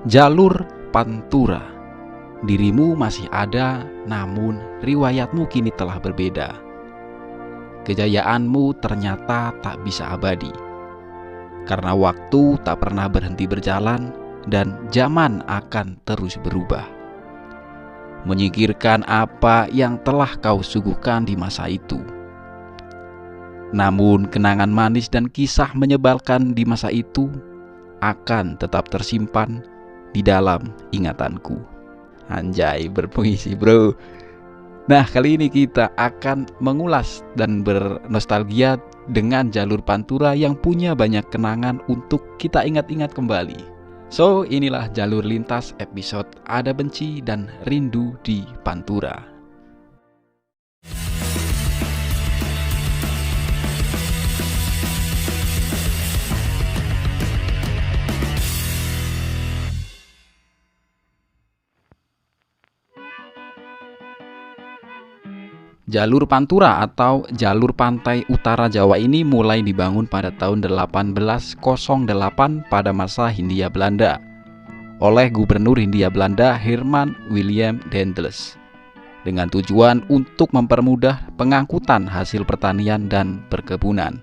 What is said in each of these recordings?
Jalur Pantura. Dirimu masih ada, namun riwayatmu kini telah berbeda. Kejayaanmu ternyata tak bisa abadi, karena waktu tak pernah berhenti berjalan dan zaman akan terus berubah, menyingkirkan apa yang telah kau suguhkan di masa itu. Namun kenangan manis dan kisah menyebalkan di masa itu akan tetap tersimpan di dalam ingatanku. Anjay, berpuisi bro. Nah, kali ini kita akan mengulas dan bernostalgia dengan jalur Pantura yang punya banyak kenangan untuk kita ingat-ingat kembali. So, inilah jalur lintas episode Ada Benci dan Rindu di Pantura. Jalur Pantura atau jalur pantai utara Jawa ini mulai dibangun pada tahun 1808 pada masa Hindia Belanda oleh Gubernur Hindia Belanda Herman William Daendels dengan tujuan untuk mempermudah pengangkutan hasil pertanian dan perkebunan.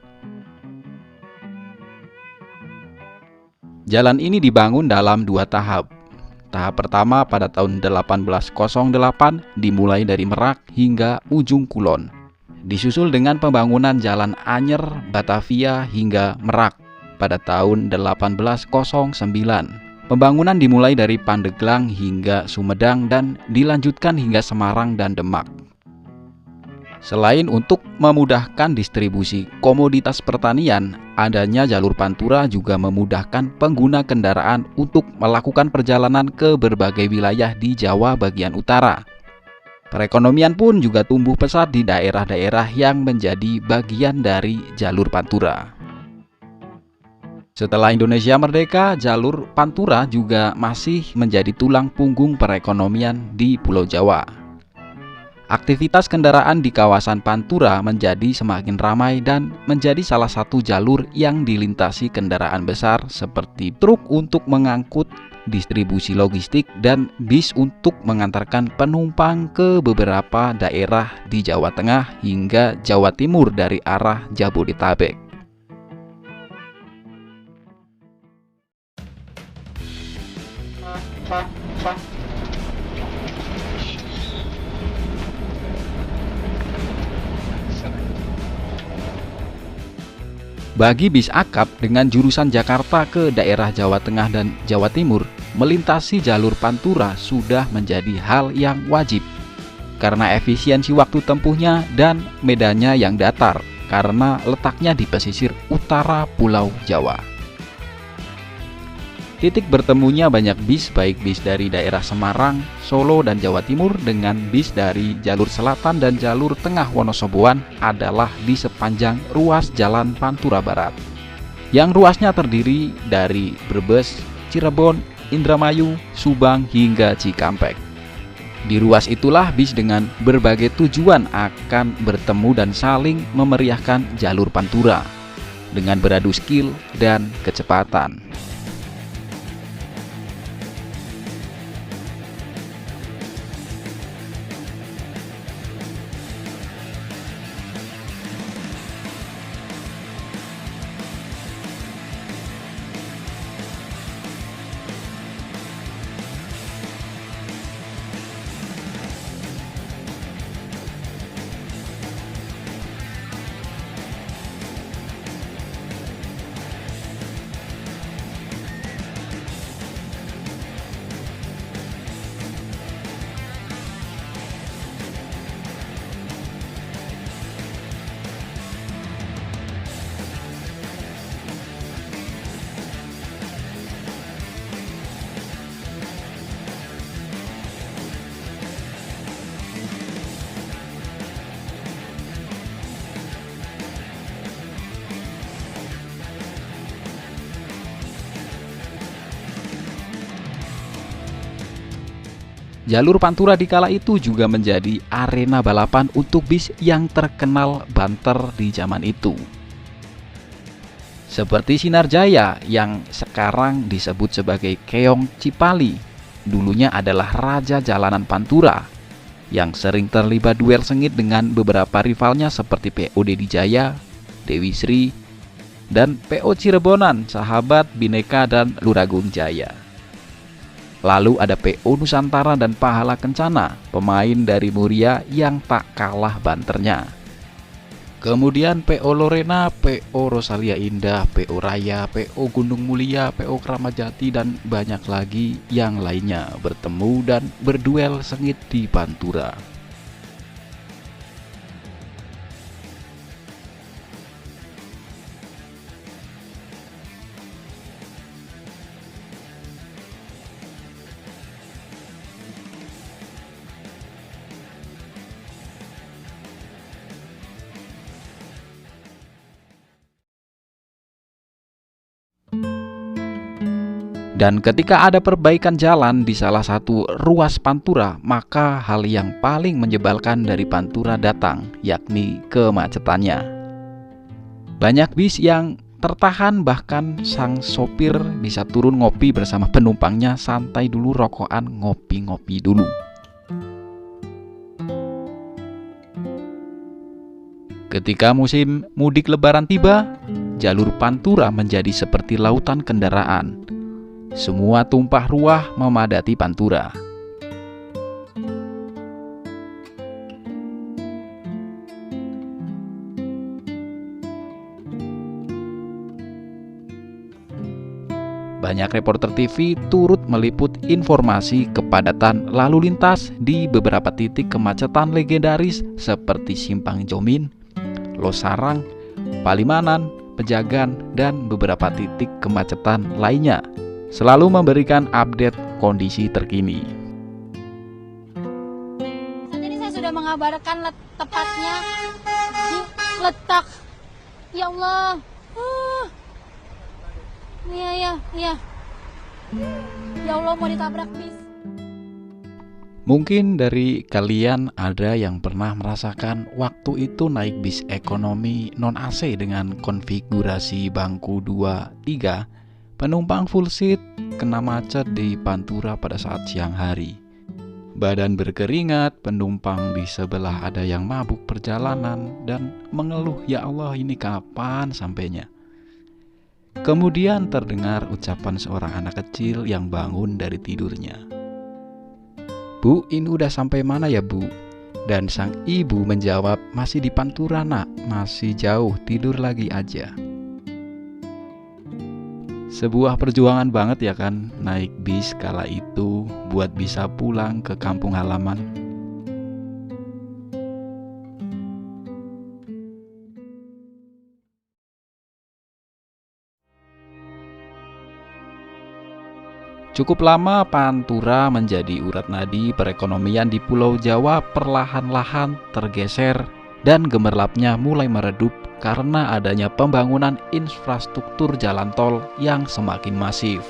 Jalan ini dibangun dalam 2 tahap. Tahap pertama pada tahun 1808 dimulai dari Merak hingga ujung Kulon. Disusul dengan pembangunan Jalan Anyer Batavia hingga Merak pada tahun 1809. Pembangunan dimulai dari Pandeglang hingga Sumedang dan dilanjutkan hingga Semarang dan Demak. Selain untuk memudahkan distribusi komoditas pertanian, adanya jalur Pantura juga memudahkan pengguna kendaraan untuk melakukan perjalanan ke berbagai wilayah di Jawa bagian utara. Perekonomian pun juga tumbuh pesat di daerah-daerah yang menjadi bagian dari jalur Pantura. Setelah Indonesia merdeka, jalur Pantura juga masih menjadi tulang punggung perekonomian di Pulau Jawa. Aktivitas kendaraan di kawasan Pantura menjadi semakin ramai dan menjadi salah satu jalur yang dilintasi kendaraan besar seperti truk untuk mengangkut distribusi logistik dan bis untuk mengantarkan penumpang ke beberapa daerah di Jawa Tengah hingga Jawa Timur dari arah Jabodetabek. Bagi bis akap dengan jurusan Jakarta ke daerah Jawa Tengah dan Jawa Timur, melintasi jalur Pantura sudah menjadi hal yang wajib karena efisiensi waktu tempuhnya dan medannya yang datar karena letaknya di pesisir utara Pulau Jawa. Titik bertemunya banyak bis, baik bis dari daerah Semarang, Solo, dan Jawa Timur dengan bis dari jalur selatan dan jalur tengah Wonosoboan adalah di sepanjang ruas Jalan Pantura Barat, yang ruasnya terdiri dari Brebes, Cirebon, Indramayu, Subang, hingga Cikampek. Di ruas itulah bis dengan berbagai tujuan akan bertemu dan saling memeriahkan jalur Pantura dengan beradu skill dan kecepatan. Jalur Pantura di kala itu juga menjadi arena balapan untuk bis yang terkenal banter di zaman itu. Seperti Sinar Jaya yang sekarang disebut sebagai Keong Cipali, dulunya adalah raja jalanan Pantura yang sering terlibat duel sengit dengan beberapa rivalnya seperti PO Dedi Jaya, Dewi Sri, dan PO Cirebonan, Sahabat, Bhinneka, dan Luragung Jaya. Lalu ada PO Nusantara dan Pahala Kencana, pemain dari Muria yang tak kalah banternya. Kemudian PO Lorena, PO Rosalia Indah, PO Raya, PO Gunung Mulia, PO Kramajati, dan banyak lagi yang lainnya bertemu dan berduel sengit di Pantura. Dan ketika ada perbaikan jalan di salah satu ruas Pantura, maka hal yang paling menyebalkan dari Pantura datang, yakni kemacetannya. Banyak bis yang tertahan, bahkan sang sopir bisa turun ngopi bersama penumpangnya, santai dulu, rokokan, ngopi-ngopi dulu. Ketika musim mudik lebaran tiba, jalur Pantura menjadi seperti lautan kendaraan. Semua tumpah ruah memadati Pantura. Banyak reporter TV turut meliput informasi kepadatan lalu lintas di beberapa titik kemacetan legendaris seperti Simpang Jomin, Losarang, Palimanan, Pejagan, dan beberapa titik kemacetan lainnya, selalu memberikan update kondisi terkini. Saat ini saya sudah mengabarkan tepatnya di letak. Ya Allah. Iya. Ya Allah, mau ditabrak bis. Mungkin dari kalian ada yang pernah merasakan waktu itu naik bis ekonomi non AC dengan konfigurasi bangku 2-3, penumpang full seat, kena macet di Pantura pada saat siang hari. Badan berkeringat, penumpang di sebelah ada yang mabuk perjalanan dan mengeluh, "Ya Allah, ini kapan sampainya?" Kemudian terdengar ucapan seorang anak kecil yang bangun dari tidurnya. "Bu, ini udah sampai mana ya, Bu?" Dan sang ibu menjawab, "Masih di Pantura, Nak, masih jauh, tidur lagi aja." Sebuah perjuangan banget ya kan, naik bis kala itu buat bisa pulang ke kampung halaman. Cukup lama Pantura menjadi urat nadi perekonomian di Pulau Jawa perlahan-lahan tergeser dan gemerlapnya mulai meredup karena adanya pembangunan infrastruktur jalan tol yang semakin masif.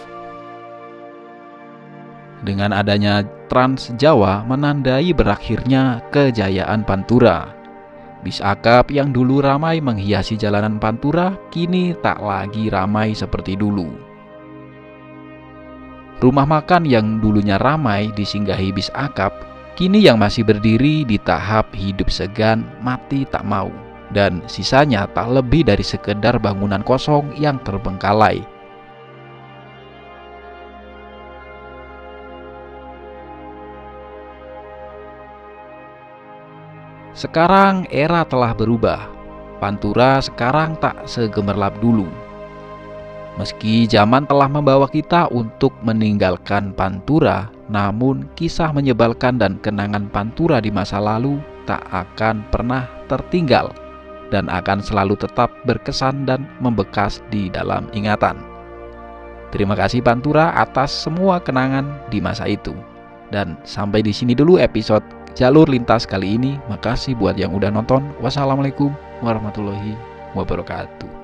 Dengan adanya Trans Jawa menandai berakhirnya kejayaan Pantura. Bis akap yang dulu ramai menghiasi jalanan Pantura kini tak lagi ramai seperti dulu. Rumah makan yang dulunya ramai disinggahi bis akap, kini yang masih berdiri di tahap hidup segan mati tak mau. Dan sisanya tak lebih dari sekedar bangunan kosong yang terbengkalai. Sekarang era telah berubah. Pantura sekarang tak segemerlap dulu. Meski zaman telah membawa kita untuk meninggalkan Pantura, namun kisah menyebalkan dan kenangan Pantura di masa lalu tak akan pernah tertinggal dan akan selalu tetap berkesan dan membekas di dalam ingatan. Terima kasih Pantura atas semua kenangan di masa itu. Dan sampai di sini dulu episode Jalur Lintas kali ini. Makasih buat yang udah nonton. Wassalamualaikum warahmatullahi wabarakatuh.